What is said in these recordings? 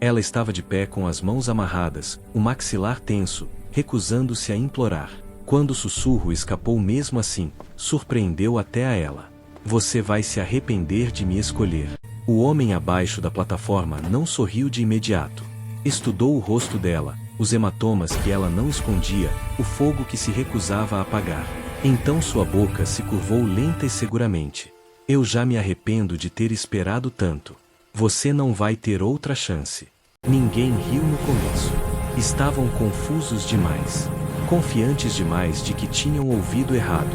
Ela estava de pé com as mãos amarradas, o maxilar tenso, recusando-se a implorar. Quando o sussurro escapou mesmo assim, surpreendeu até a ela. Você vai se arrepender de me escolher. O homem abaixo da plataforma não sorriu de imediato. Estudou o rosto dela, os hematomas que ela não escondia, o fogo que se recusava a apagar. Então sua boca se curvou lenta e seguramente. Eu já me arrependo de ter esperado tanto. Você não vai ter outra chance. Ninguém riu no começo. Estavam confusos demais. Confiantes demais de que tinham ouvido errado.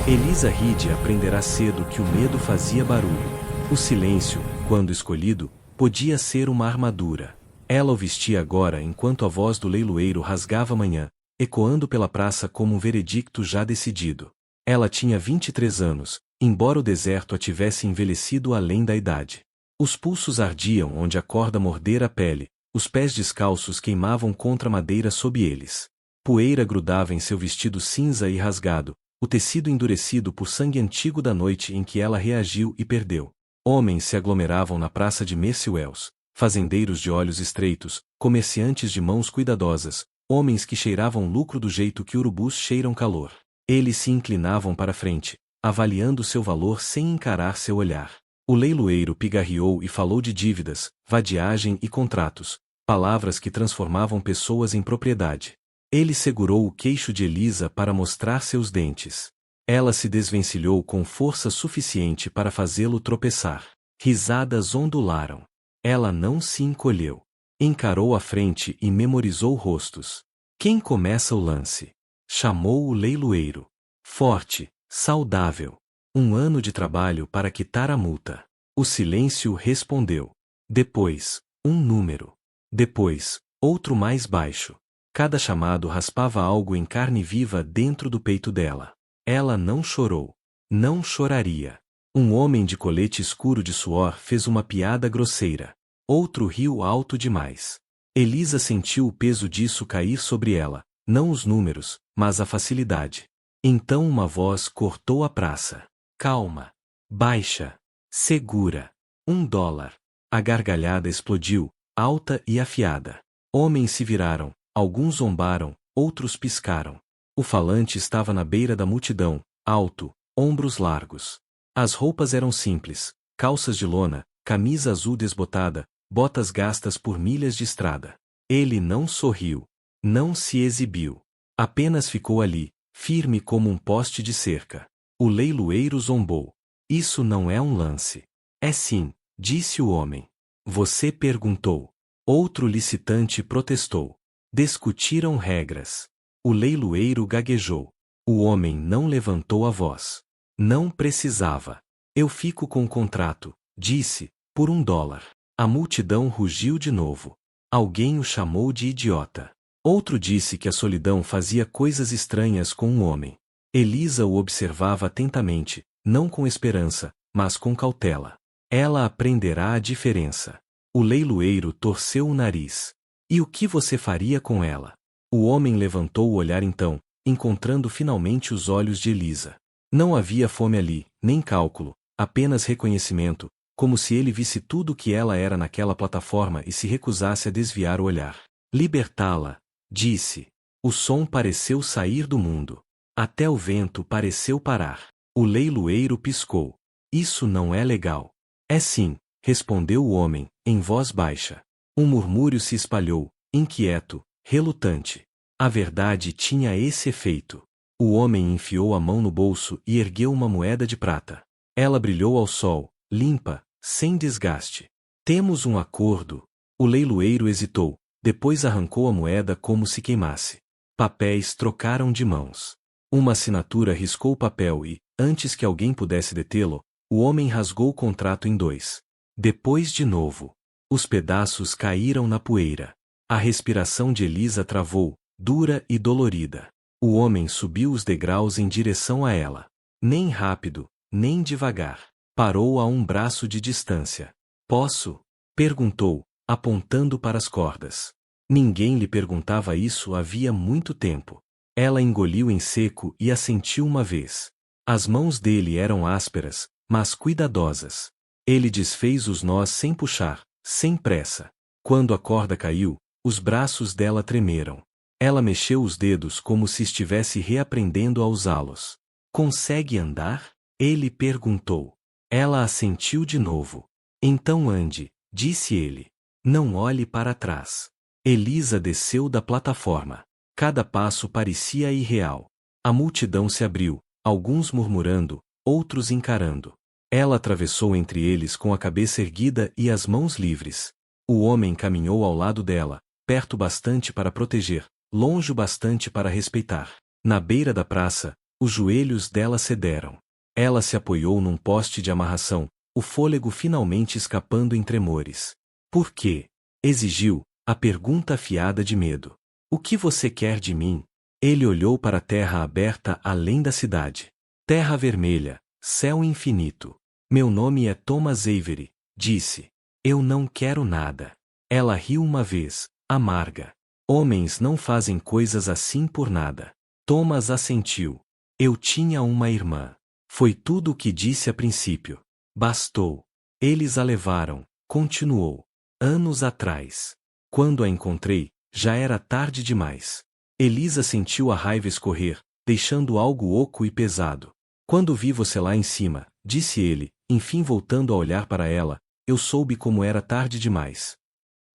Elisa Reed aprenderá cedo que o medo fazia barulho. O silêncio, quando escolhido, podia ser uma armadura. Ela o vestia agora enquanto a voz do leiloeiro rasgava a manhã, ecoando pela praça como um veredicto já decidido. Ela tinha 23 anos, embora o deserto a tivesse envelhecido além da idade. Os pulsos ardiam onde a corda mordera a pele, os pés descalços queimavam contra a madeira sob eles. Poeira grudava em seu vestido cinza e rasgado, o tecido endurecido por sangue antigo da noite em que ela reagiu e perdeu. Homens se aglomeravam na praça de Mercy Wells, fazendeiros de olhos estreitos, comerciantes de mãos cuidadosas, homens que cheiravam lucro do jeito que urubus cheiram calor. Eles se inclinavam para frente, avaliando seu valor sem encarar seu olhar. O leiloeiro pigarreou e falou de dívidas, vadiagem e contratos, palavras que transformavam pessoas em propriedade. Ele segurou o queixo de Elisa para mostrar seus dentes. Ela se desvencilhou com força suficiente para fazê-lo tropeçar. Risadas ondularam. Ela não se encolheu. Encarou a frente e memorizou rostos. Quem começa o lance? Chamou o leiloeiro. Forte, saudável. 1 ano de trabalho para quitar a multa. O silêncio respondeu. Depois, um número. Depois, outro mais baixo. Cada chamado raspava algo em carne viva dentro do peito dela. Ela não chorou. Não choraria. Um homem de colete escuro de suor fez uma piada grosseira. Outro riu alto demais. Elisa sentiu o peso disso cair sobre ela, não os números, mas a facilidade. Então uma voz cortou a praça. Calma. Baixa. Segura. $1. A gargalhada explodiu, alta e afiada. Homens se viraram, alguns zombaram, outros piscaram. O falante estava na beira da multidão, alto, ombros largos. As roupas eram simples, calças de lona, camisa azul desbotada, botas gastas por milhas de estrada. Ele não sorriu. Não se exibiu. Apenas ficou ali, firme como um poste de cerca. O leiloeiro zombou. Isso não é um lance. É sim, disse o homem. Você perguntou. Outro licitante protestou. Discutiram regras. O leiloeiro gaguejou. O homem não levantou a voz. Não precisava. Eu fico com o contrato, disse, por $1. A multidão rugiu de novo. Alguém o chamou de idiota. Outro disse que a solidão fazia coisas estranhas com um homem. Elisa o observava atentamente, não com esperança, mas com cautela. Ela aprenderá a diferença. O leiloeiro torceu o nariz. E o que você faria com ela? O homem levantou o olhar então, encontrando finalmente os olhos de Elisa. Não havia fome ali, nem cálculo, apenas reconhecimento, como se ele visse tudo o que ela era naquela plataforma e se recusasse a desviar o olhar. Libertá-la, disse. O som pareceu sair do mundo. Até o vento pareceu parar. O leiloeiro piscou. Isso não é legal. É sim, respondeu o homem, em voz baixa. Um murmúrio se espalhou, inquieto, relutante. A verdade tinha esse efeito. O homem enfiou a mão no bolso e ergueu uma moeda de prata. Ela brilhou ao sol, limpa, sem desgaste. Temos um acordo. O leiloeiro hesitou, depois arrancou a moeda como se queimasse. Papéis trocaram de mãos. Uma assinatura riscou o papel e, antes que alguém pudesse detê-lo, o homem rasgou o contrato em 2. Depois de novo. Os pedaços caíram na poeira. A respiração de Elisa travou, dura e dolorida. O homem subiu os degraus em direção a ela. Nem rápido, nem devagar. Parou a um braço de distância. Posso? Perguntou, apontando para as cordas. Ninguém lhe perguntava isso havia muito tempo. Ela engoliu em seco e assentiu uma vez. As mãos dele eram ásperas, mas cuidadosas. Ele desfez os nós sem puxar, sem pressa. Quando a corda caiu, os braços dela tremeram. Ela mexeu os dedos como se estivesse reaprendendo a usá-los. Consegue andar? Ele perguntou. Ela assentiu de novo. Então ande, disse ele. Não olhe para trás. Elisa desceu da plataforma. Cada passo parecia irreal. A multidão se abriu, alguns murmurando, outros encarando. Ela atravessou entre eles com a cabeça erguida e as mãos livres. O homem caminhou ao lado dela, perto bastante para proteger, longe o bastante para respeitar. Na beira da praça, os joelhos dela cederam. Ela se apoiou num poste de amarração, o fôlego finalmente escapando em tremores. Por quê? Exigiu, a pergunta afiada de medo. O que você quer de mim? Ele olhou para a terra aberta além da cidade. Terra vermelha, céu infinito. Meu nome é Thomas Avery, disse. Eu não quero nada. Ela riu uma vez, amarga. Homens não fazem coisas assim por nada. Thomas assentiu. Eu tinha uma irmã. Foi tudo o que disse a princípio. Bastou. Eles a levaram, continuou. Anos atrás. Quando a encontrei, já era tarde demais. Elisa sentiu a raiva escorrer, deixando algo oco e pesado. Quando vi você lá em cima, disse ele, enfim voltando a olhar para ela, eu soube como era tarde demais.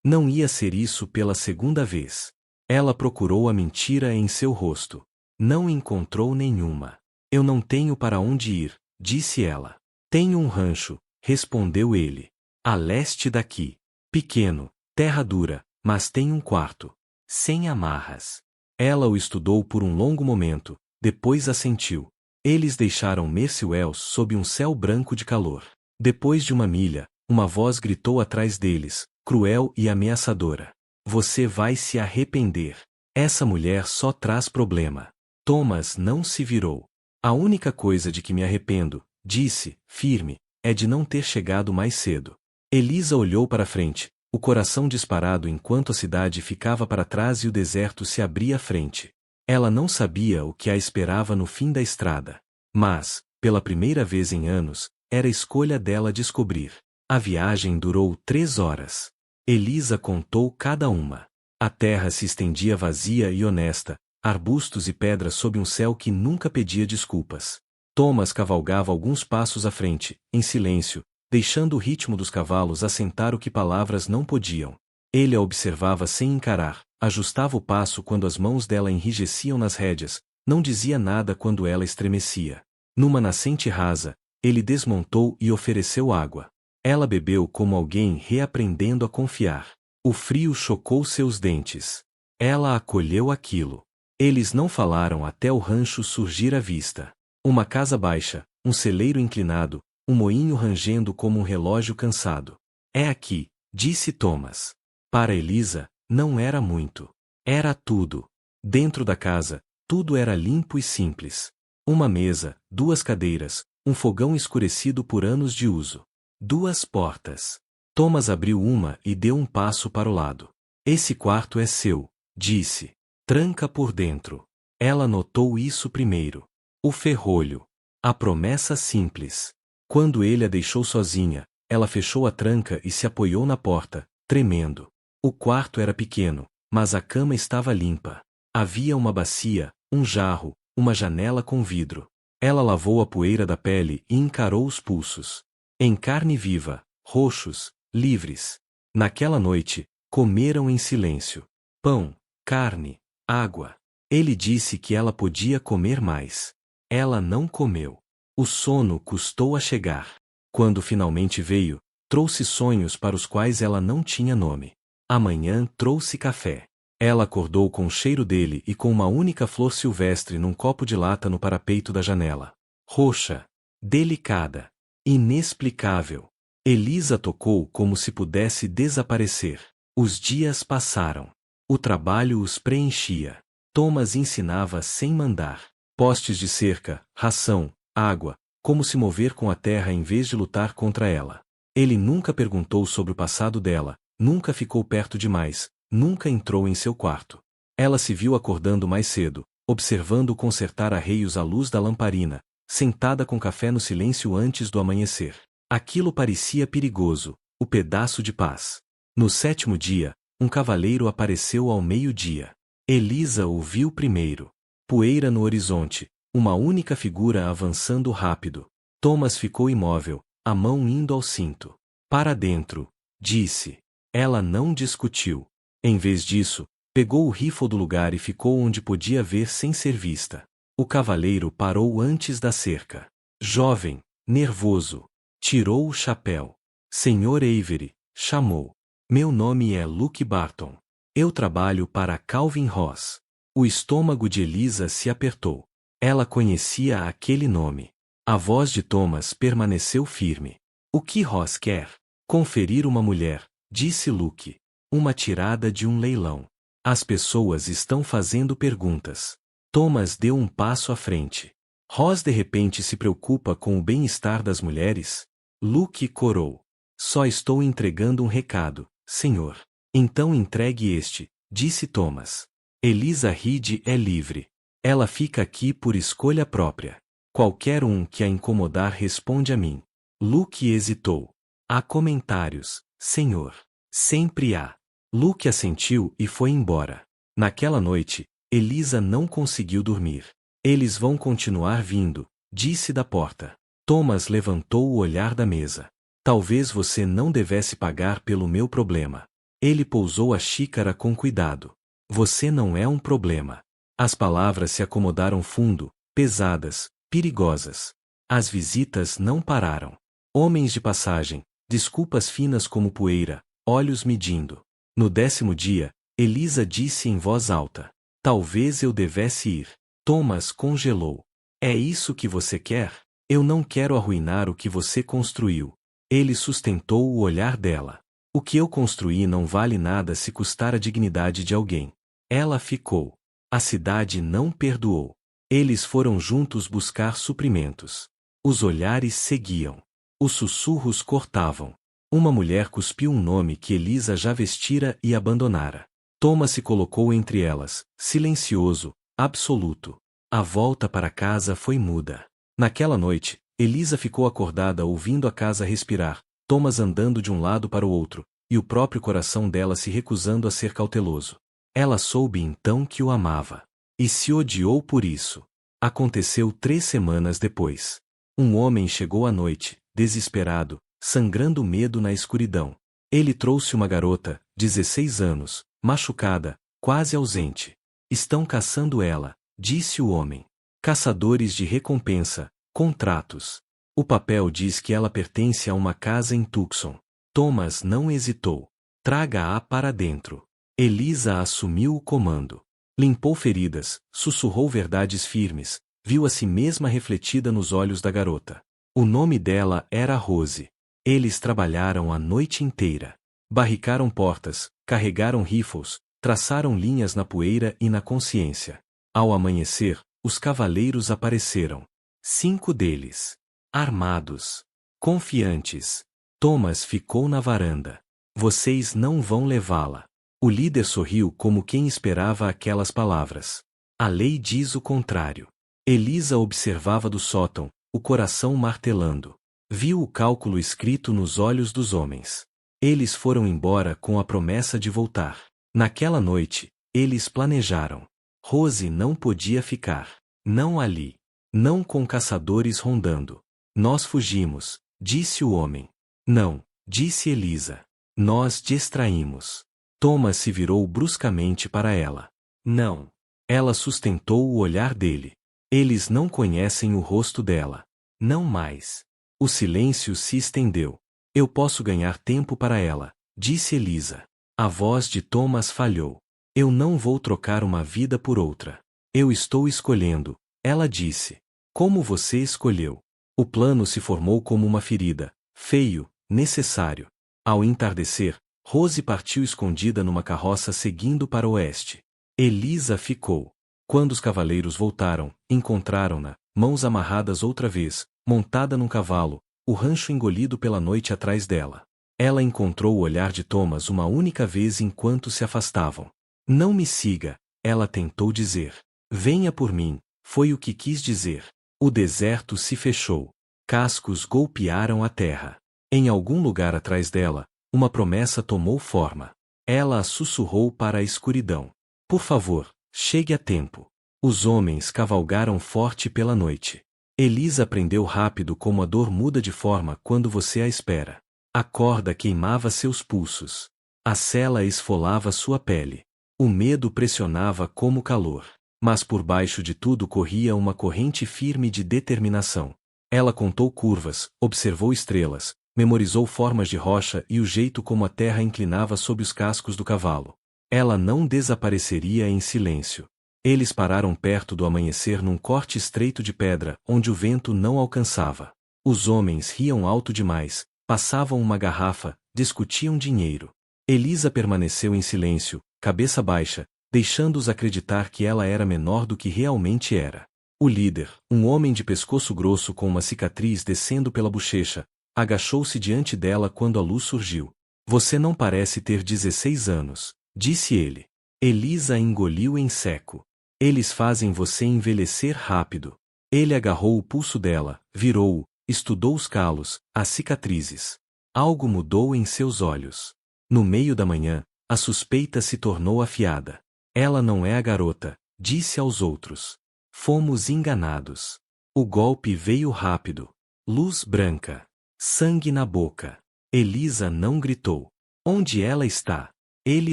Não ia ser isso pela segunda vez. Ela procurou a mentira em seu rosto. Não encontrou nenhuma. Eu não tenho para onde ir, disse ela. Tenho um rancho, respondeu ele. A leste daqui. Pequeno, terra dura, mas tem um quarto. Sem amarras. Ela o estudou por um longo momento, depois assentiu. Eles deixaram Mercy Wells sob um céu branco de calor. Depois de uma milha, uma voz gritou atrás deles, cruel e ameaçadora. Você vai se arrepender. Essa mulher só traz problema. Thomas não se virou. A única coisa de que me arrependo, disse, firme, é de não ter chegado mais cedo. Elisa olhou para frente, o coração disparado enquanto a cidade ficava para trás e o deserto se abria à frente. Ela não sabia o que a esperava no fim da estrada. Mas, pela primeira vez em anos, era escolha dela descobrir. A viagem durou 3 horas. Elisa contou cada uma. A terra se estendia vazia e honesta, arbustos e pedras sob um céu que nunca pedia desculpas. Thomas cavalgava alguns passos à frente, em silêncio, deixando o ritmo dos cavalos assentar o que palavras não podiam. Ele a observava sem encarar, ajustava o passo quando as mãos dela enrijeciam nas rédeas, não dizia nada quando ela estremecia. Numa nascente rasa, ele desmontou e ofereceu água. Ela bebeu como alguém reaprendendo a confiar. O frio chocou seus dentes. Ela acolheu aquilo. Eles não falaram até o rancho surgir à vista. Uma casa baixa, um celeiro inclinado, um moinho rangendo como um relógio cansado. É aqui, disse Thomas. Para Elisa, não era muito. Era tudo. Dentro da casa, tudo era limpo e simples. Uma mesa, 2 cadeiras, um fogão escurecido por anos de uso. 2 portas. Thomas abriu uma e deu um passo para o lado. Esse quarto é seu, disse. Tranca por dentro. Ela notou isso primeiro. O ferrolho. A promessa simples. Quando ele a deixou sozinha, ela fechou a tranca e se apoiou na porta, tremendo. O quarto era pequeno, mas a cama estava limpa. Havia uma bacia, um jarro, uma janela com vidro. Ela lavou a poeira da pele e encarou os pulsos. Em carne viva, roxos, livres. Naquela noite, comeram em silêncio. Pão, carne, água. Ele disse que ela podia comer mais. Ela não comeu. O sono custou a chegar. Quando finalmente veio, trouxe sonhos para os quais ela não tinha nome. Amanhã trouxe café. Ela acordou com o cheiro dele e com uma única flor silvestre num copo de lata no parapeito da janela. Roxa. Delicada. Inexplicável. Elisa tocou como se pudesse desaparecer. Os dias passaram. O trabalho os preenchia. Thomas ensinava sem mandar. Postes de cerca, ração, água, como se mover com a terra em vez de lutar contra ela. Ele nunca perguntou sobre o passado dela, nunca ficou perto demais, nunca entrou em seu quarto. Ela se viu acordando mais cedo, observando consertar arreios à luz da lamparina, sentada com café no silêncio antes do amanhecer. Aquilo parecia perigoso, o pedaço de paz. No 7º dia, um cavaleiro apareceu ao meio-dia. Elisa o viu primeiro. Poeira no horizonte, uma única figura avançando rápido. Thomas ficou imóvel, a mão indo ao cinto. Para dentro, disse. Ela não discutiu. Em vez disso, pegou o rifle do lugar e ficou onde podia ver sem ser vista. O cavaleiro parou antes da cerca. Jovem, nervoso, tirou o chapéu. Senhor Avery, chamou. Meu nome é Luke Barton. Eu trabalho para Calvin Ross. O estômago de Elisa se apertou. Ela conhecia aquele nome. A voz de Thomas permaneceu firme. O que Ross quer? Conferir uma mulher, disse Luke. Uma tirada de um leilão. As pessoas estão fazendo perguntas. Thomas deu um passo à frente. Ross de repente se preocupa com o bem-estar das mulheres? Luke corou. Só estou entregando um recado, senhor. Então entregue este, disse Thomas. Elisa Reed é livre. Ela fica aqui por escolha própria. Qualquer um que a incomodar responde a mim. Luke hesitou. Há comentários, senhor. Sempre há. Luke assentiu e foi embora. Naquela noite, Elisa não conseguiu dormir. Eles vão continuar vindo, disse da porta. Thomas levantou o olhar da mesa. Talvez você não devesse pagar pelo meu problema. Ele pousou a xícara com cuidado. Você não é um problema. As palavras se acomodaram fundo, pesadas, perigosas. As visitas não pararam. Homens de passagem, desculpas finas como poeira, olhos medindo. No 10º dia, Elisa disse em voz alta. Talvez eu devesse ir. Thomas congelou. É isso que você quer? Eu não quero arruinar o que você construiu. Ele sustentou o olhar dela. O que eu construí não vale nada se custar a dignidade de alguém. Ela ficou. A cidade não perdoou. Eles foram juntos buscar suprimentos. Os olhares seguiam. Os sussurros cortavam. Uma mulher cuspiu um nome que Elisa já vestira e abandonara. Thomas se colocou entre elas, silencioso, absoluto. A volta para casa foi muda. Naquela noite, Elisa ficou acordada ouvindo a casa respirar, Thomas andando de um lado para o outro, e o próprio coração dela se recusando a ser cauteloso. Ela soube então que o amava. E se odiou por isso. Aconteceu 3 semanas depois. Um homem chegou à noite, desesperado, sangrando medo na escuridão. Ele trouxe uma garota, 16 anos, machucada, quase ausente. Estão caçando ela, disse o homem. Caçadores de recompensa, contratos. O papel diz que ela pertence a uma casa em Tucson. Thomas não hesitou. Traga-a para dentro. Elisa assumiu o comando. Limpou feridas, sussurrou verdades firmes, viu a si mesma refletida nos olhos da garota. O nome dela era Rose. Eles trabalharam a noite inteira. Barricaram portas, carregaram rifles, traçaram linhas na poeira e na consciência. Ao amanhecer, os cavaleiros apareceram. 5 deles. Armados. Confiantes. Thomas ficou na varanda. Vocês não vão levá-la. O líder sorriu como quem esperava aquelas palavras. A lei diz o contrário. Elisa observava do sótão, o coração martelando. Viu o cálculo escrito nos olhos dos homens. Eles foram embora com a promessa de voltar. Naquela noite, eles planejaram. Rose não podia ficar. Não ali. Não com caçadores rondando. Nós fugimos, disse o homem. Não, disse Elisa. Nós distraímos. Thomas se virou bruscamente para ela. Não. Ela sustentou o olhar dele. Eles não conhecem o rosto dela. Não mais. O silêncio se estendeu. Eu posso ganhar tempo para ela, disse Elisa. A voz de Thomas falhou. Eu não vou trocar uma vida por outra. Eu estou escolhendo, ela disse. Como você escolheu? O plano se formou como uma ferida, feio, necessário. Ao entardecer, Rose partiu escondida numa carroça seguindo para o oeste. Elisa ficou. Quando os cavaleiros voltaram, encontraram-na, mãos amarradas outra vez, montada num cavalo, o rancho engolido pela noite atrás dela. Ela encontrou o olhar de Thomas uma única vez enquanto se afastavam. Não me siga, ela tentou dizer. Venha por mim, foi o que quis dizer. O deserto se fechou. Cascos golpearam a terra. Em algum lugar atrás dela, Uma promessa tomou forma. Ela a sussurrou para a escuridão. Por favor, chegue a tempo. Os homens cavalgaram forte pela noite. Elisa aprendeu rápido como a dor muda de forma quando você a espera. A corda queimava seus pulsos. A sela esfolava sua pele. O medo pressionava como calor. Mas por baixo de tudo corria uma corrente firme de determinação. Ela contou curvas, observou estrelas, memorizou formas de rocha e o jeito como a terra inclinava sob os cascos do cavalo. Ela não desapareceria em silêncio. Eles pararam perto do amanhecer num corte estreito de pedra, onde o vento não alcançava. Os homens riam alto demais, passavam uma garrafa, discutiam dinheiro. Elisa permaneceu em silêncio, cabeça baixa, deixando-os acreditar que ela era menor do que realmente era. O líder, um homem de pescoço grosso com uma cicatriz descendo pela bochecha, agachou-se diante dela quando a luz surgiu. Você não parece ter 16 anos, disse ele. Elisa engoliu em seco. Eles fazem você envelhecer rápido. Ele agarrou o pulso dela, virou-o, estudou os calos, as cicatrizes. Algo mudou em seus olhos. No meio da manhã, a suspeita se tornou afiada. Ela não é a garota, disse aos outros. Fomos enganados. O golpe veio rápido. Luz branca. Sangue na boca. Elisa não gritou. Onde ela está? Ele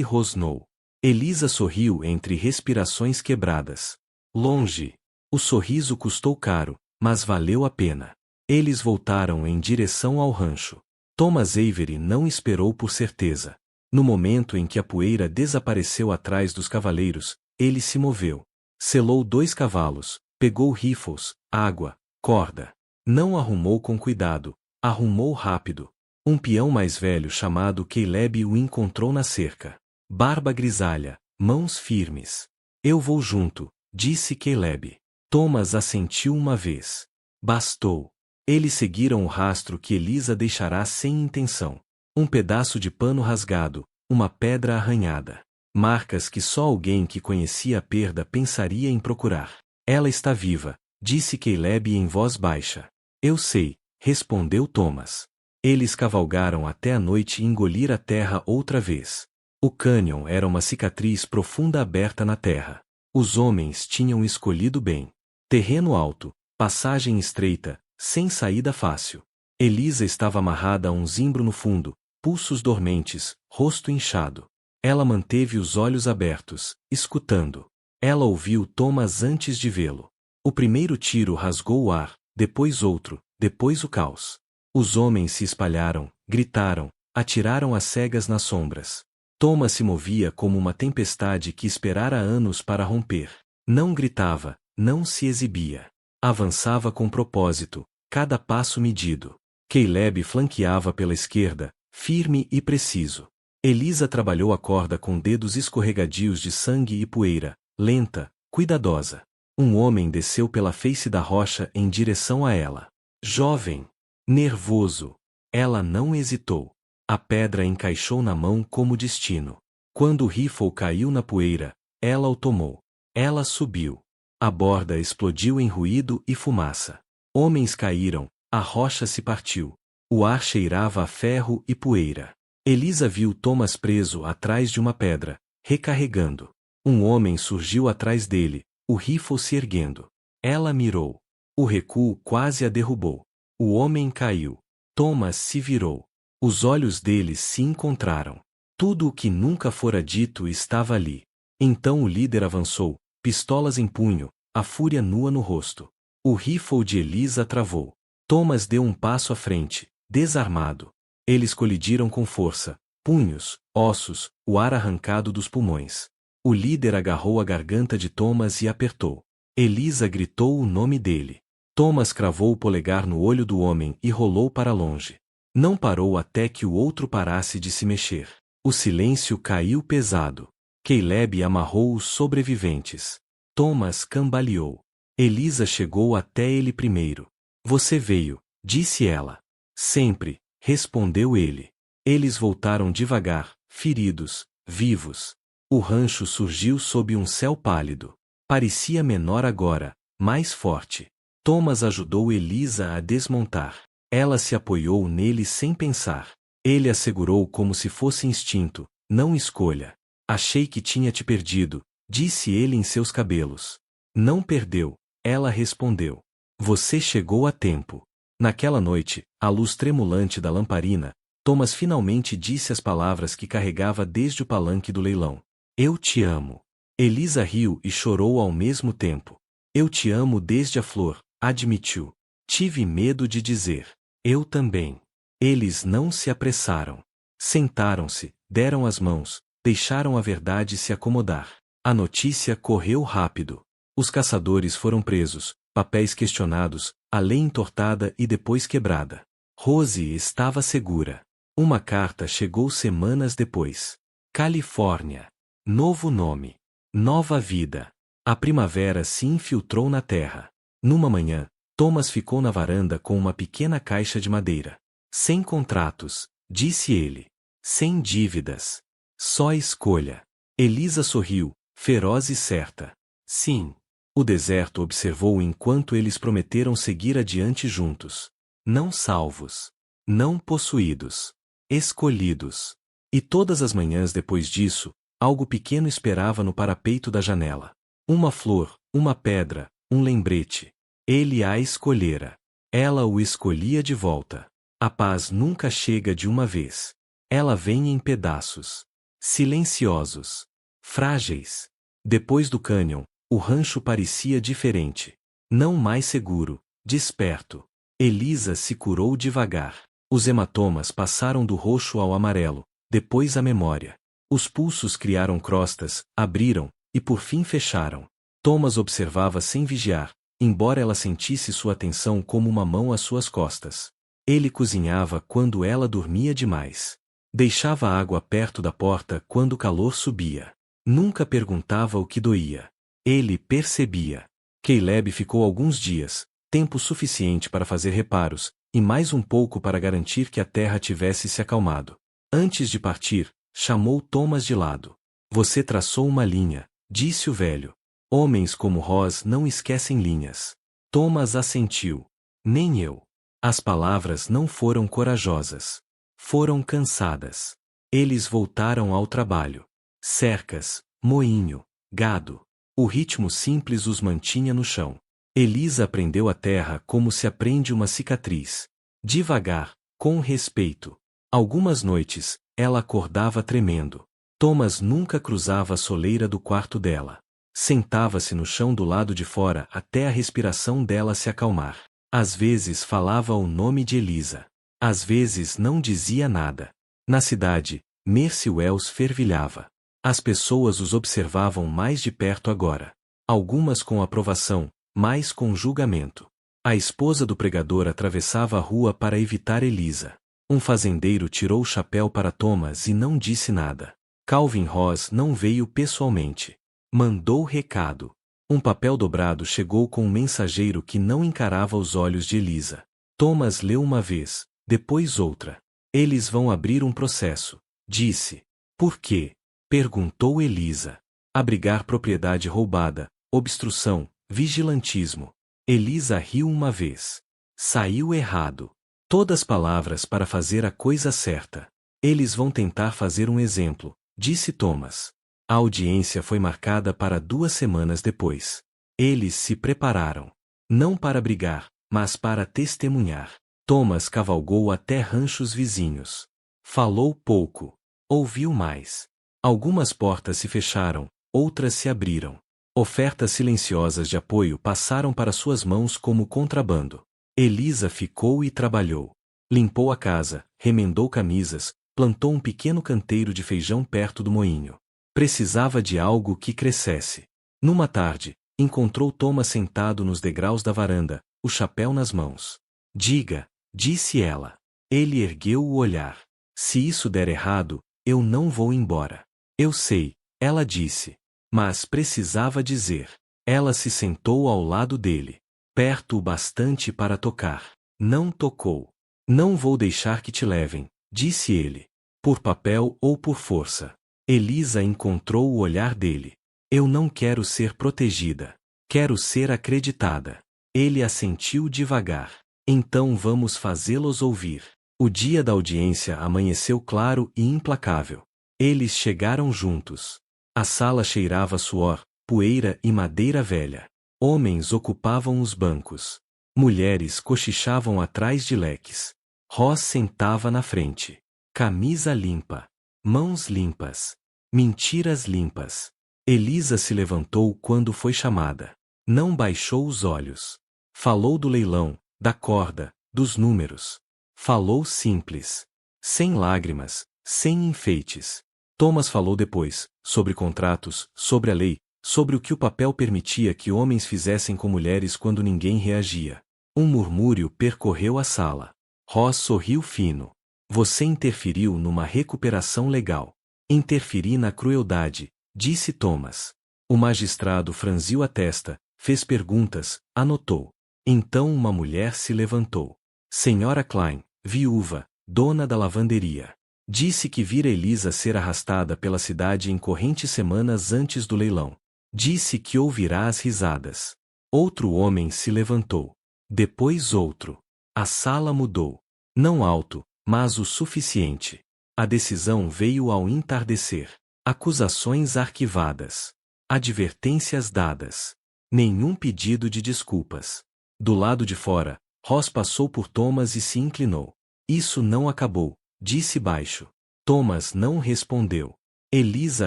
rosnou. Elisa sorriu entre respirações quebradas. Longe. O sorriso custou caro, mas valeu a pena. Eles voltaram em direção ao rancho. Thomas Avery não esperou por certeza. No momento em que a poeira desapareceu atrás dos cavaleiros, ele se moveu. Selou 2 cavalos, pegou rifles, água, corda. Não arrumou com cuidado, arrumou rápido. Um peão mais velho chamado Caleb o encontrou na cerca. Barba grisalha, mãos firmes. Eu vou junto, disse Caleb. Thomas assentiu uma vez. Bastou. Eles seguiram o rastro que Elisa deixará sem intenção. Um pedaço de pano rasgado, uma pedra arranhada. Marcas que só alguém que conhecia a perda pensaria em procurar. Ela está viva, disse Caleb em voz baixa. Eu sei, respondeu Thomas. Eles cavalgaram até a noite engolir a terra outra vez. O cânion era uma cicatriz profunda aberta na terra. Os homens tinham escolhido bem. Terreno alto, passagem estreita, sem saída fácil. Elisa estava amarrada a um zimbro no fundo, pulsos dormentes, rosto inchado. Ela manteve os olhos abertos, escutando. Ela ouviu Thomas antes de vê-lo. O primeiro tiro rasgou o ar, depois outro, depois o caos. Os homens se espalharam, gritaram, atiraram às cegas nas sombras. Thomas se movia como uma tempestade que esperara anos para romper. Não gritava, não se exibia. Avançava com propósito, cada passo medido. Caleb flanqueava pela esquerda, firme e preciso. Elisa trabalhou a corda com dedos escorregadios de sangue e poeira, lenta, cuidadosa. Um homem desceu pela face da rocha em direção a ela. Jovem. Nervoso. Ela não hesitou. A pedra encaixou na mão como destino. Quando o rifle caiu na poeira, ela o tomou. Ela subiu. A borda explodiu em ruído e fumaça. Homens caíram, a rocha se partiu. O ar cheirava a ferro e poeira. Elisa viu Thomas preso atrás de uma pedra, recarregando. Um homem surgiu atrás dele, o rifle se erguendo. Ela mirou. O recuo quase a derrubou. O homem caiu. Thomas se virou. Os olhos deles se encontraram. Tudo o que nunca fora dito estava ali. Então o líder avançou, pistolas em punho, a fúria nua no rosto. O rifle de Elisa travou. Thomas deu um passo à frente, desarmado. Eles colidiram com força, punhos, ossos, o ar arrancado dos pulmões. O líder agarrou a garganta de Thomas e apertou. Elisa gritou o nome dele. Thomas cravou o polegar no olho do homem e rolou para longe. Não parou até que o outro parasse de se mexer. O silêncio caiu pesado. Caleb amarrou os sobreviventes. Thomas cambaleou. Elisa chegou até ele primeiro. Você veio, disse ela. Sempre, respondeu ele. Eles voltaram devagar, feridos, vivos. O rancho surgiu sob um céu pálido. Parecia menor agora, mais forte. Thomas ajudou Elisa a desmontar. Ela se apoiou nele sem pensar. Ele assegurou como se fosse instinto, não escolha. Achei que tinha te perdido, disse ele em seus cabelos. Não perdeu, ela respondeu. Você chegou a tempo. Naquela noite, à luz tremulante da lamparina, Thomas finalmente disse as palavras que carregava desde o palanque do leilão. Eu te amo. Elisa riu e chorou ao mesmo tempo. Eu te amo desde a flor, admitiu. Tive medo de dizer. Eu também. Eles não se apressaram. Sentaram-se, deram as mãos, deixaram a verdade se acomodar. A notícia correu rápido. Os caçadores foram presos, papéis questionados, a lei entortada e depois quebrada. Rose estava segura. Uma carta chegou semanas depois. Califórnia. Novo nome. Nova vida. A primavera se infiltrou na terra. Numa manhã, Thomas ficou na varanda com uma pequena caixa de madeira. Sem contratos, disse ele. Sem dívidas. Só escolha. Elisa sorriu, feroz e certa. Sim. O deserto observou enquanto eles prometeram seguir adiante juntos. Não salvos. Não possuídos. Escolhidos. E todas as manhãs depois disso, algo pequeno esperava no parapeito da janela. Uma flor, uma pedra, um lembrete. Ele a escolhera. Ela o escolhia de volta. A paz nunca chega de uma vez. Ela vem em pedaços. Silenciosos. Frágeis. Depois do cânion, o rancho parecia diferente. Não mais seguro, desperto. Elisa se curou devagar. Os hematomas passaram do roxo ao amarelo, depois a memória. Os pulsos criaram crostas, abriram, e por fim fecharam. Thomas observava sem vigiar, embora ela sentisse sua atenção como uma mão às suas costas. Ele cozinhava quando ela dormia demais. Deixava água perto da porta quando o calor subia. Nunca perguntava o que doía. Ele percebia. Caleb ficou alguns dias, tempo suficiente para fazer reparos, e mais um pouco para garantir que a terra tivesse se acalmado. Antes de partir, chamou Thomas de lado. Você traçou uma linha, disse o velho. Homens como Ross não esquecem linhas. Thomas assentiu. Nem eu. As palavras não foram corajosas. Foram cansadas. Eles voltaram ao trabalho. Cercas, moinho, gado. O ritmo simples os mantinha no chão. Elisa aprendeu a terra como se aprende uma cicatriz. Devagar, com respeito. Algumas noites, ela acordava tremendo. Thomas nunca cruzava a soleira do quarto dela. Sentava-se no chão do lado de fora até a respiração dela se acalmar. Às vezes falava o nome de Elisa. Às vezes não dizia nada. Na cidade, Mercy Wells fervilhava. As pessoas os observavam mais de perto agora. Algumas com aprovação, mais com julgamento. A esposa do pregador atravessava a rua para evitar Elisa. Um fazendeiro tirou o chapéu para Thomas e não disse nada. Calvin Ross não veio pessoalmente. Mandou recado. Um papel dobrado chegou com um mensageiro que não encarava os olhos de Elisa. Thomas leu uma vez, depois outra. Eles vão abrir um processo, disse. Por quê? Perguntou Elisa. Abrigar propriedade roubada, obstrução, vigilantismo. Elisa riu uma vez. Saiu errado. Todas palavras para fazer a coisa certa. Eles vão tentar fazer um exemplo, disse Thomas. A audiência foi marcada para 2 semanas depois. Eles se prepararam. Não para brigar, mas para testemunhar. Thomas cavalgou até ranchos vizinhos. Falou pouco. Ouviu mais. Algumas portas se fecharam, outras se abriram. Ofertas silenciosas de apoio passaram para suas mãos como contrabando. Elisa ficou e trabalhou. Limpou a casa, remendou camisas, plantou um pequeno canteiro de feijão perto do moinho. Precisava de algo que crescesse. Numa tarde, encontrou Thomas sentado nos degraus da varanda, o chapéu nas mãos. Diga, disse ela. Ele ergueu o olhar. Se isso der errado, eu não vou embora. Eu sei, ela disse. Mas precisava dizer. Ela se sentou ao lado dele. Perto o bastante para tocar. Não tocou. Não vou deixar que te levem, disse ele. Por papel ou por força. Elisa encontrou o olhar dele. Eu não quero ser protegida. Quero ser acreditada. Ele assentiu devagar. Então vamos fazê-los ouvir. O dia da audiência amanheceu claro e implacável. Eles chegaram juntos. A sala cheirava suor, poeira e madeira velha. Homens ocupavam os bancos. Mulheres cochichavam atrás de leques. Ross sentava na frente. Camisa limpa. Mãos limpas. Mentiras limpas. Elisa se levantou quando foi chamada. Não baixou os olhos. Falou do leilão, da corda, dos números. Falou simples. Sem lágrimas, sem enfeites. Thomas falou depois, sobre contratos, sobre a lei, sobre o que o papel permitia que homens fizessem com mulheres quando ninguém reagia. Um murmúrio percorreu a sala. Ross sorriu fino. Você interferiu numa recuperação legal. Interferi na crueldade, disse Thomas. O magistrado franziu a testa, fez perguntas, anotou. Então uma mulher se levantou. Senhora Klein, viúva, dona da lavanderia. Disse que vira Elisa ser arrastada pela cidade em correntes semanas antes do leilão. Disse que ouvirá as risadas. Outro homem se levantou. Depois outro. A sala mudou. Não alto, mas o suficiente. A decisão veio ao entardecer. Acusações arquivadas. Advertências dadas. Nenhum pedido de desculpas. Do lado de fora, Ross passou por Thomas e se inclinou. Isso não acabou, disse baixo. Thomas não respondeu. Elisa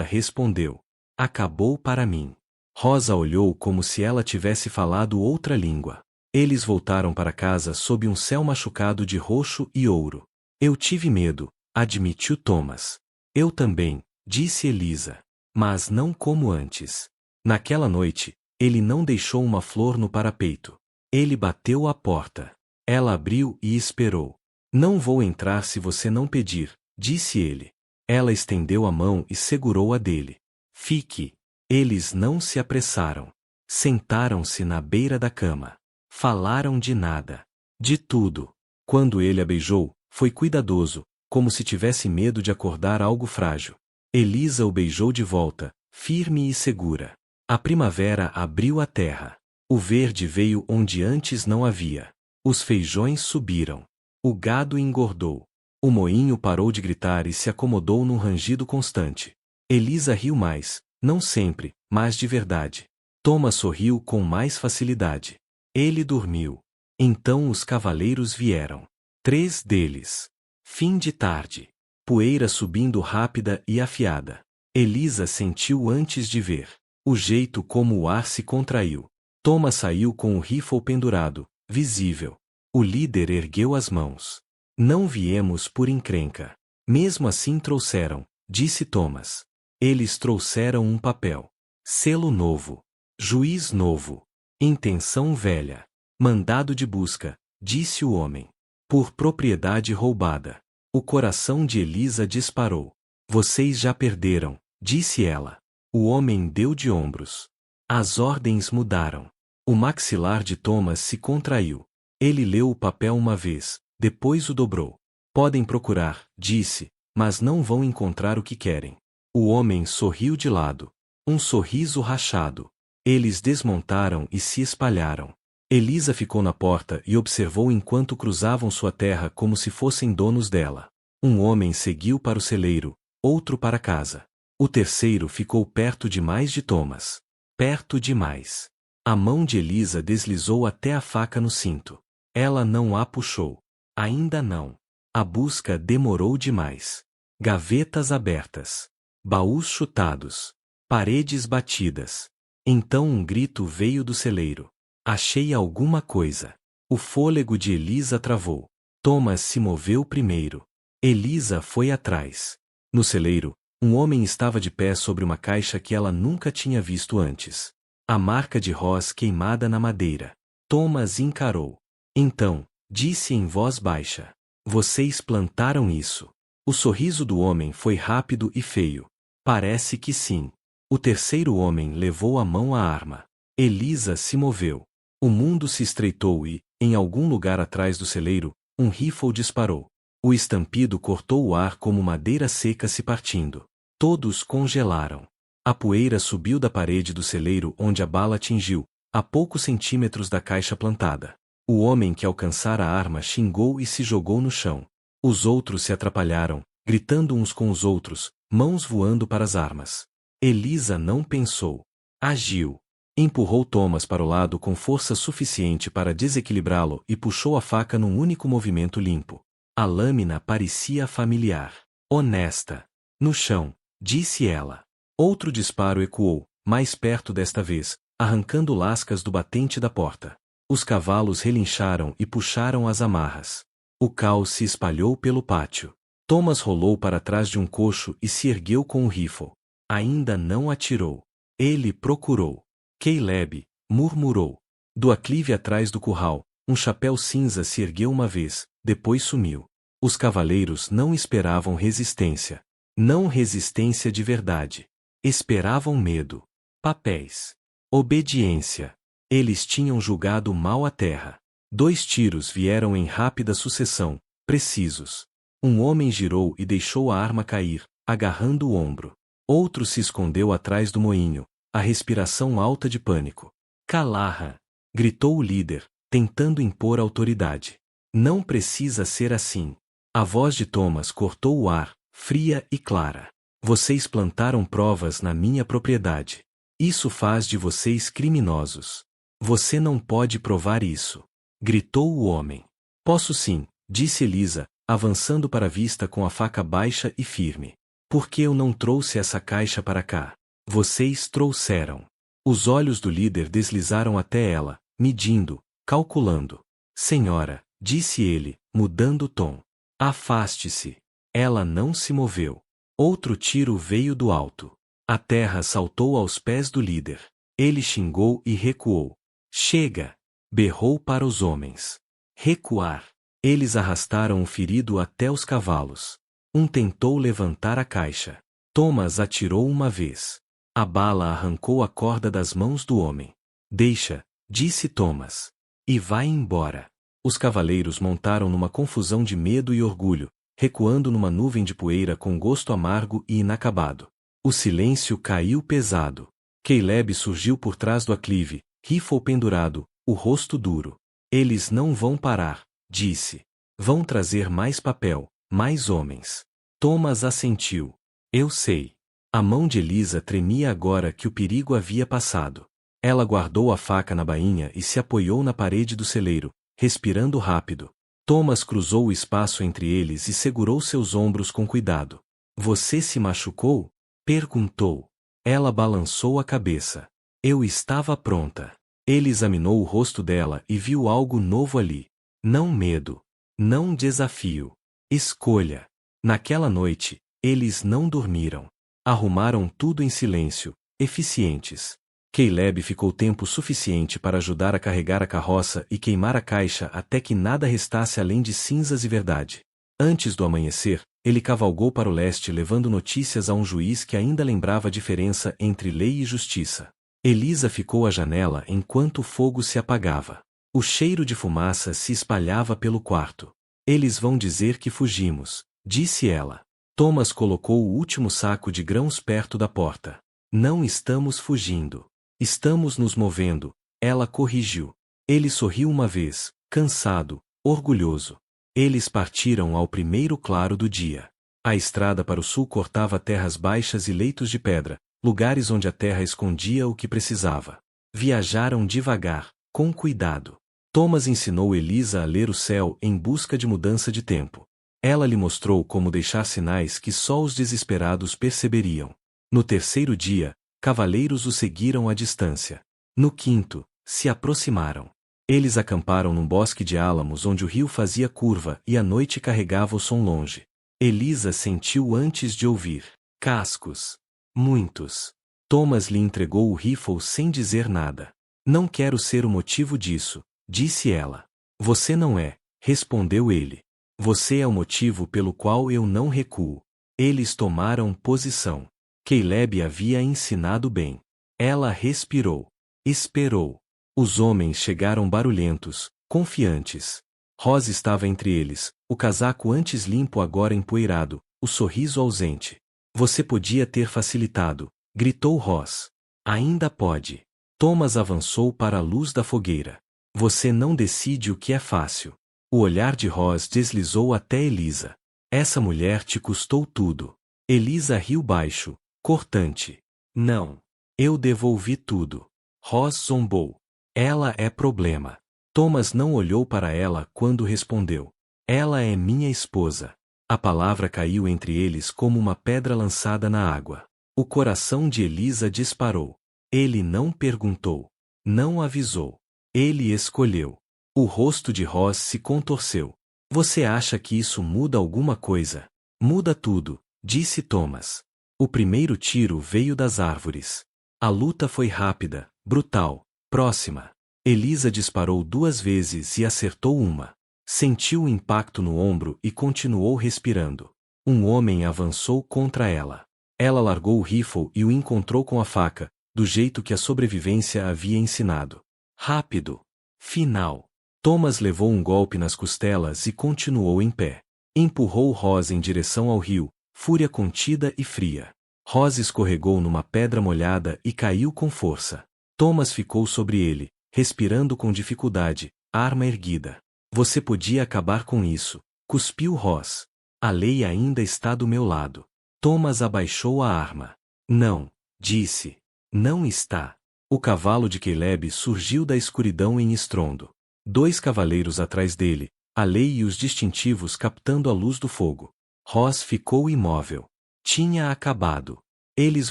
respondeu. Acabou para mim. Rosa olhou como se ela tivesse falado outra língua. Eles voltaram para casa sob um céu machucado de roxo e ouro. Eu tive medo, admitiu Thomas. Eu também, disse Elisa. Mas não como antes. Naquela noite, ele não deixou uma flor no parapeito. Ele bateu à porta. Ela abriu e esperou. Não vou entrar se você não pedir, disse ele. Ela estendeu a mão e segurou a dele. Fique. Eles não se apressaram. Sentaram-se na beira da cama. Falaram de nada. De tudo. Quando ele a beijou, foi cuidadoso, como se tivesse medo de acordar algo frágil. Elisa o beijou de volta, firme e segura. A primavera abriu a terra. O verde veio onde antes não havia. Os feijões subiram. O gado engordou. O moinho parou de gritar e se acomodou num rangido constante. Elisa riu mais, não sempre, mas de verdade. Thomas sorriu com mais facilidade. Ele dormiu. Então os cavaleiros vieram. 3 deles. Fim de tarde. Poeira subindo rápida e afiada. Elisa sentiu antes de ver. O jeito como o ar se contraiu. Thomas saiu com o rifle pendurado, visível. O líder ergueu as mãos. Não viemos por encrenca. Mesmo assim trouxeram, disse Thomas. Eles trouxeram um papel. Selo novo. Juiz novo. Intenção velha. Mandado de busca, disse o homem. Por propriedade roubada. O coração de Elisa disparou. Vocês já perderam, disse ela. O homem deu de ombros. As ordens mudaram. O maxilar de Thomas se contraiu. Ele leu o papel uma vez, depois o dobrou. Podem procurar, disse, mas não vão encontrar o que querem. O homem sorriu de lado. Um sorriso rachado. Eles desmontaram e se espalharam. Elisa ficou na porta e observou enquanto cruzavam sua terra como se fossem donos dela. Um homem seguiu para o celeiro, outro para casa. O terceiro ficou perto demais de Thomas. Perto demais. A mão de Elisa deslizou até a faca no cinto. Ela não a puxou. Ainda não. A busca demorou demais. Gavetas abertas. Baús chutados. Paredes batidas. Então um grito veio do celeiro. Achei alguma coisa. O fôlego de Elisa travou. Thomas se moveu primeiro. Elisa foi atrás. No celeiro, um homem estava de pé sobre uma caixa que ela nunca tinha visto antes. A marca de Ross queimada na madeira. Thomas encarou. Então, disse em voz baixa. Vocês plantaram isso. O sorriso do homem foi rápido e feio. Parece que sim. O terceiro homem levou a mão à arma. Elisa se moveu. O mundo se estreitou e, em algum lugar atrás do celeiro, um rifle disparou. O estampido cortou o ar como madeira seca se partindo. Todos congelaram. A poeira subiu da parede do celeiro onde a bala atingiu, a poucos centímetros da caixa plantada. O homem que alcançara a arma xingou e se jogou no chão. Os outros se atrapalharam, gritando uns com os outros, mãos voando para as armas. Elisa não pensou. Agiu. Empurrou Thomas para o lado com força suficiente para desequilibrá-lo e puxou a faca num único movimento limpo. A lâmina parecia familiar. Honesta. No chão, disse ela. Outro disparo ecoou, mais perto desta vez, arrancando lascas do batente da porta. Os cavalos relincharam e puxaram as amarras. O caos se espalhou pelo pátio. Thomas rolou para trás de um cocho e se ergueu com o rifle. Ainda não atirou. Ele procurou. Caleb murmurou. Do aclive atrás do curral, um chapéu cinza se ergueu uma vez, depois sumiu. Os cavaleiros não esperavam resistência. Não resistência de verdade. Esperavam medo. Papéis. Obediência. Eles tinham julgado mal a terra. 2 tiros vieram em rápida sucessão, precisos. Um homem girou e deixou a arma cair, agarrando o ombro. Outro se escondeu atrás do moinho, a respiração alta de pânico. Calarra! Gritou o líder, tentando impor autoridade. Não precisa ser assim. A voz de Thomas cortou o ar, fria e clara. Vocês plantaram provas na minha propriedade. Isso faz de vocês criminosos. Você não pode provar isso. Gritou o homem. Posso sim, disse Elisa, avançando para a vista com a faca baixa e firme. Por que eu não trouxe essa caixa para cá? Vocês trouxeram. Os olhos do líder deslizaram até ela, medindo, calculando. Senhora, disse ele, mudando o tom. Afaste-se. Ela não se moveu. Outro tiro veio do alto. A terra saltou aos pés do líder. Ele xingou e recuou. Chega! Berrou para os homens. Recuar. Eles arrastaram o ferido até os cavalos. Um tentou levantar a caixa. Thomas atirou uma vez. A bala arrancou a corda das mãos do homem. Deixa, disse Thomas. E vai embora. Os cavaleiros montaram numa confusão de medo e orgulho, recuando numa nuvem de poeira com gosto amargo e inacabado. O silêncio caiu pesado. Caleb surgiu por trás do aclive, rifle pendurado, o rosto duro. Eles não vão parar, disse. Vão trazer mais papel, mais homens. Thomas assentiu. Eu sei. A mão de Elisa tremia agora que o perigo havia passado. Ela guardou a faca na bainha e se apoiou na parede do celeiro, respirando rápido. Thomas cruzou o espaço entre eles e segurou seus ombros com cuidado. Você se machucou? Perguntou. Ela balançou a cabeça. Eu estava pronta. Ele examinou o rosto dela e viu algo novo ali. Não medo. Não desafio. Escolha. Naquela noite, eles não dormiram. Arrumaram tudo em silêncio, eficientes. Caleb ficou tempo suficiente para ajudar a carregar a carroça e queimar a caixa até que nada restasse além de cinzas e verdade. Antes do amanhecer, ele cavalgou para o leste levando notícias a um juiz que ainda lembrava a diferença entre lei e justiça. Elisa ficou à janela enquanto o fogo se apagava. O cheiro de fumaça se espalhava pelo quarto. Eles vão dizer que fugimos, disse ela. Thomas colocou o último saco de grãos perto da porta. Não estamos fugindo. Estamos nos movendo, ela corrigiu. Ele sorriu uma vez, cansado, orgulhoso. Eles partiram ao primeiro claro do dia. A estrada para o sul cortava terras baixas e leitos de pedra, lugares onde a terra escondia o que precisava. Viajaram devagar, com cuidado. Thomas ensinou Elisa a ler o céu em busca de mudança de tempo. Ela lhe mostrou como deixar sinais que só os desesperados perceberiam. No terceiro dia, cavaleiros o seguiram à distância. No quinto, se aproximaram. Eles acamparam num bosque de álamos onde o rio fazia curva e a noite carregava o som longe. Elisa sentiu antes de ouvir. Cascos. Muitos. Thomas lhe entregou o rifle sem dizer nada. Não quero ser o motivo disso, disse ela. Você não é, respondeu ele. Você é o motivo pelo qual eu não recuo. Eles tomaram posição. Caleb havia ensinado bem. Ela respirou. Esperou. Os homens chegaram barulhentos, confiantes. Roz estava entre eles, o casaco antes limpo agora empoeirado, o sorriso ausente. Você podia ter facilitado, gritou Roz. Ainda pode. Thomas avançou para a luz da fogueira. Você não decide o que é fácil. O olhar de Ross deslizou até Elisa. Essa mulher te custou tudo. Elisa riu baixo, cortante. Não. Eu devolvi tudo. Ross zombou. Ela é problema. Thomas não olhou para ela quando respondeu. Ela é minha esposa. A palavra caiu entre eles como uma pedra lançada na água. O coração de Elisa disparou. Ele não perguntou. Não avisou. Ele escolheu. O rosto de Ross se contorceu. Você acha que isso muda alguma coisa? Muda tudo, disse Thomas. O primeiro tiro veio das árvores. A luta foi rápida, brutal, próxima. Elisa disparou 2 vezes e acertou uma. Sentiu o impacto no ombro e continuou respirando. Um homem avançou contra ela. Ela largou o rifle e o encontrou com a faca, do jeito que a sobrevivência havia ensinado. Rápido. Final. Thomas levou um golpe nas costelas e continuou em pé. Empurrou Ross em direção ao rio, fúria contida e fria. Ross escorregou numa pedra molhada e caiu com força. Thomas ficou sobre ele, respirando com dificuldade, arma erguida. Você podia acabar com isso, cuspiu Ross. A lei ainda está do meu lado. Thomas abaixou a arma. Não, disse. Não está. O cavalo de Caleb surgiu da escuridão em estrondo. 2 cavaleiros atrás dele, a lei e os distintivos captando a luz do fogo. Ross ficou imóvel. Tinha acabado. Eles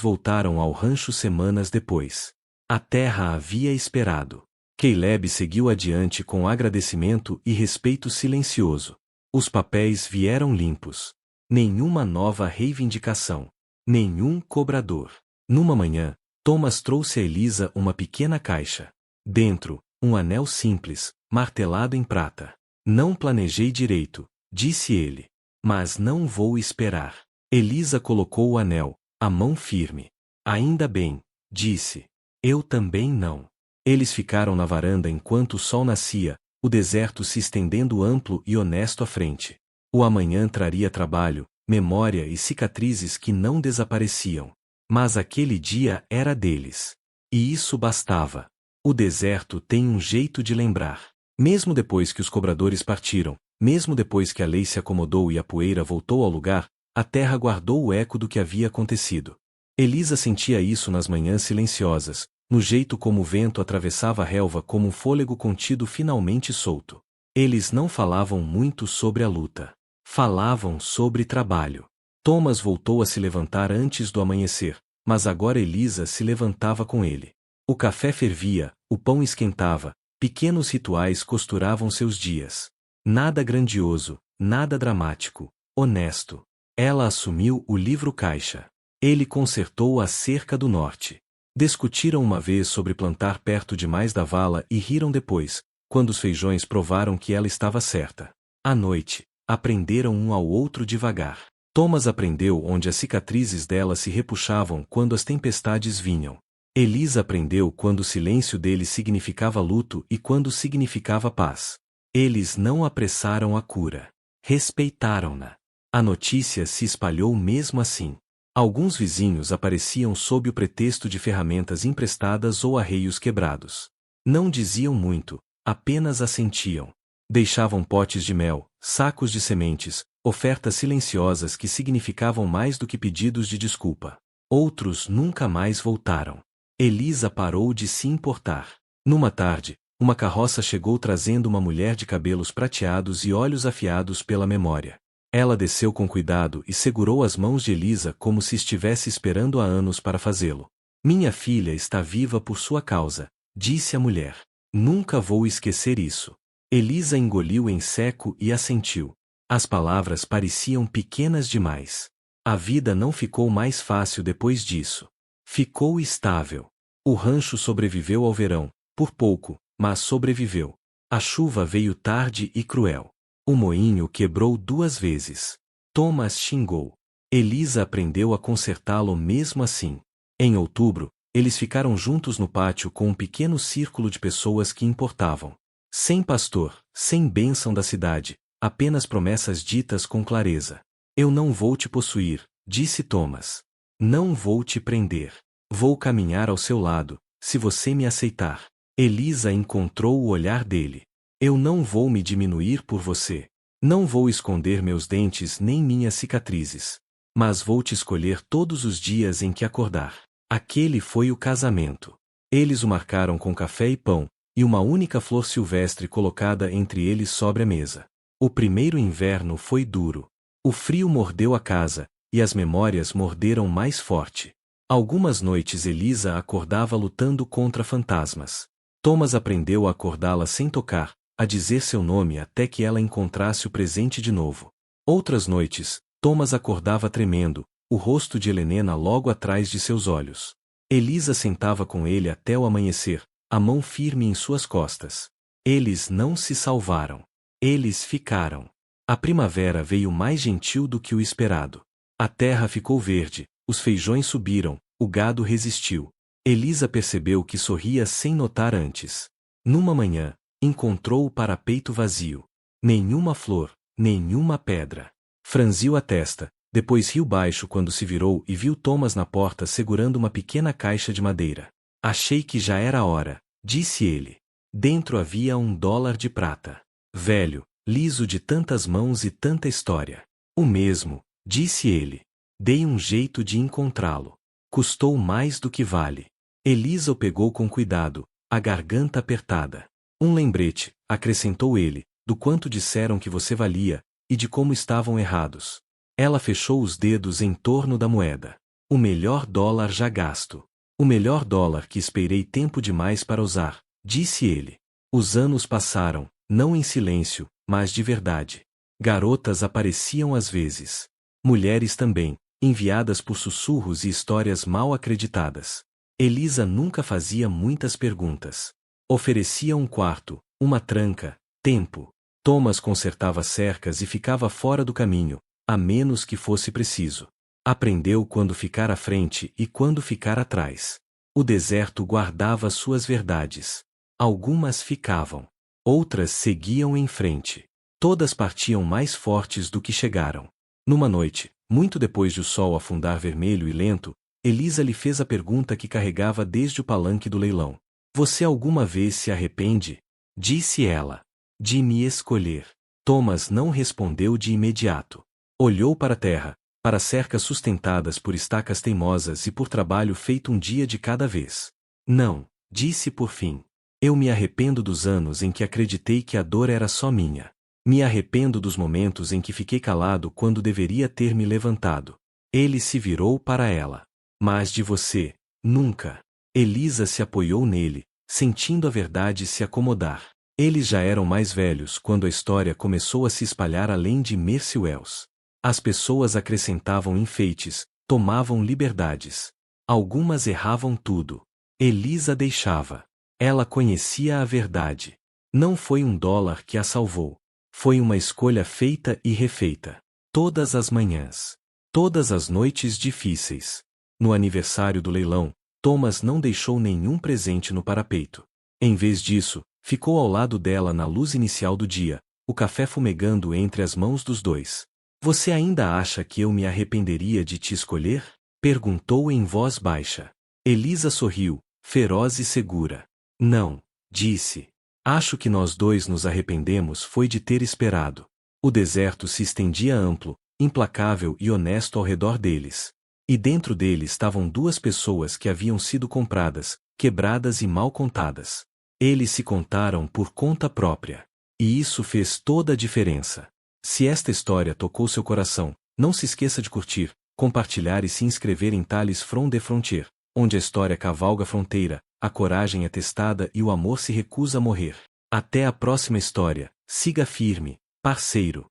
voltaram ao rancho semanas depois. A terra havia esperado. Caleb seguiu adiante com agradecimento e respeito silencioso. Os papéis vieram limpos. Nenhuma nova reivindicação. Nenhum cobrador. Numa manhã, Thomas trouxe a Elisa uma pequena caixa. Dentro, um anel simples, martelado em prata. Não planejei direito, disse ele. Mas não vou esperar. Elisa colocou o anel, a mão firme. Ainda bem, disse. Eu também não. Eles ficaram na varanda enquanto o sol nascia, o deserto se estendendo amplo e honesto à frente. O amanhã traria trabalho, memória e cicatrizes que não desapareciam. Mas aquele dia era deles. E isso bastava. O deserto tem um jeito de lembrar. Mesmo depois que os cobradores partiram, mesmo depois que a lei se acomodou e a poeira voltou ao lugar, a terra guardou o eco do que havia acontecido. Elisa sentia isso nas manhãs silenciosas, no jeito como o vento atravessava a relva como um fôlego contido finalmente solto. Eles não falavam muito sobre a luta. Falavam sobre trabalho. Thomas voltou a se levantar antes do amanhecer, mas agora Elisa se levantava com ele. O café fervia, o pão esquentava, pequenos rituais costuravam seus dias. Nada grandioso, nada dramático, honesto. Ela assumiu o livro-caixa. Ele consertou a cerca do norte. Discutiram uma vez sobre plantar perto demais da vala e riram depois, quando os feijões provaram que ela estava certa. À noite, aprenderam um ao outro devagar. Thomas aprendeu onde as cicatrizes dela se repuxavam quando as tempestades vinham. Elisa aprendeu quando o silêncio dele significava luto e quando significava paz. Eles não apressaram a cura. Respeitaram-na. A notícia se espalhou mesmo assim. Alguns vizinhos apareciam sob o pretexto de ferramentas emprestadas ou arreios quebrados. Não diziam muito, apenas assentiam. Deixavam potes de mel, sacos de sementes, ofertas silenciosas que significavam mais do que pedidos de desculpa. Outros nunca mais voltaram. Elisa parou de se importar. Numa tarde, uma carroça chegou trazendo uma mulher de cabelos prateados e olhos afiados pela memória. Ela desceu com cuidado e segurou as mãos de Elisa como se estivesse esperando há anos para fazê-lo. Minha filha está viva por sua causa, disse a mulher. Nunca vou esquecer isso. Elisa engoliu em seco e assentiu. As palavras pareciam pequenas demais. A vida não ficou mais fácil depois disso. Ficou estável. O rancho sobreviveu ao verão, por pouco, mas sobreviveu. A chuva veio tarde e cruel. O moinho quebrou 2 vezes. Thomas xingou. Elisa aprendeu a consertá-lo mesmo assim. Em outubro, eles ficaram juntos no pátio com um pequeno círculo de pessoas que importavam. Sem pastor, sem bênção da cidade, apenas promessas ditas com clareza. Eu não vou te possuir, disse Thomas. Não vou te prender. Vou caminhar ao seu lado, se você me aceitar. Elisa encontrou o olhar dele. Eu não vou me diminuir por você. Não vou esconder meus dentes nem minhas cicatrizes. Mas vou te escolher todos os dias em que acordar. Aquele foi o casamento. Eles o marcaram com café e pão, e uma única flor silvestre colocada entre eles sobre a mesa. O primeiro inverno foi duro. O frio mordeu a casa, e as memórias morderam mais forte. Algumas noites Elisa acordava lutando contra fantasmas. Thomas aprendeu a acordá-la sem tocar, a dizer seu nome até que ela encontrasse o presente de novo. Outras noites, Thomas acordava tremendo, o rosto de Helena logo atrás de seus olhos. Elisa sentava com ele até o amanhecer, a mão firme em suas costas. Eles não se salvaram. Eles ficaram. A primavera veio mais gentil do que o esperado. A terra ficou verde, os feijões subiram, o gado resistiu. Elisa percebeu que sorria sem notar antes. Numa manhã, encontrou o parapeito vazio. Nenhuma flor, nenhuma pedra. Franziu a testa, depois riu baixo quando se virou e viu Thomas na porta segurando uma pequena caixa de madeira. Achei que já era hora, disse ele. Dentro havia $1 de prata. Velho, liso de tantas mãos e tanta história. O mesmo, disse ele. Dei um jeito de encontrá-lo. Custou mais do que vale. Elisa o pegou com cuidado, a garganta apertada. Um lembrete, acrescentou ele, do quanto disseram que você valia, e de como estavam errados. Ela fechou os dedos em torno da moeda. O melhor dólar já gasto. O melhor dólar que esperei tempo demais para usar, disse ele. Os anos passaram, não em silêncio, mas de verdade. Garotas apareciam às vezes. Mulheres também, enviadas por sussurros e histórias mal acreditadas. Elisa nunca fazia muitas perguntas. Oferecia um quarto, uma tranca, tempo. Thomas consertava cercas e ficava fora do caminho, a menos que fosse preciso. Aprendeu quando ficar à frente e quando ficar atrás. O deserto guardava suas verdades. Algumas ficavam. Outras seguiam em frente. Todas partiam mais fortes do que chegaram. Numa noite, muito depois de o sol afundar vermelho e lento, Elisa lhe fez a pergunta que carregava desde o palanque do leilão. Você alguma vez se arrepende? Disse ela. De me escolher. Thomas não respondeu de imediato. Olhou para a terra, para cercas sustentadas por estacas teimosas e por trabalho feito um dia de cada vez. Não, disse por fim. Eu me arrependo dos anos em que acreditei que a dor era só minha. Me arrependo dos momentos em que fiquei calado quando deveria ter me levantado. Ele se virou para ela. Mas de você, nunca. Elisa se apoiou nele, sentindo a verdade se acomodar. Eles já eram mais velhos quando a história começou a se espalhar além de Mercy Wells. As pessoas acrescentavam enfeites, tomavam liberdades. Algumas erravam tudo. Elisa deixava. Ela conhecia a verdade. Não foi $1 que a salvou. Foi uma escolha feita e refeita. Todas as manhãs. Todas as noites difíceis. No aniversário do leilão, Thomas não deixou nenhum presente no parapeito. Em vez disso, ficou ao lado dela na luz inicial do dia, o café fumegando entre as mãos dos dois. Você ainda acha que eu me arrependeria de te escolher? Perguntou em voz baixa. Elisa sorriu, feroz e segura. Não, disse. Acho que nós dois nos arrependemos foi de ter esperado. O deserto se estendia amplo, implacável e honesto ao redor deles. E dentro dele estavam duas pessoas que haviam sido compradas, quebradas e mal contadas. Eles se contaram por conta própria. E isso fez toda a diferença. Se esta história tocou seu coração, não se esqueça de curtir, compartilhar e se inscrever em Tales from the Frontier, onde a história cavalga a fronteira, a coragem é testada e o amor se recusa a morrer. Até a próxima história, siga firme, parceiro.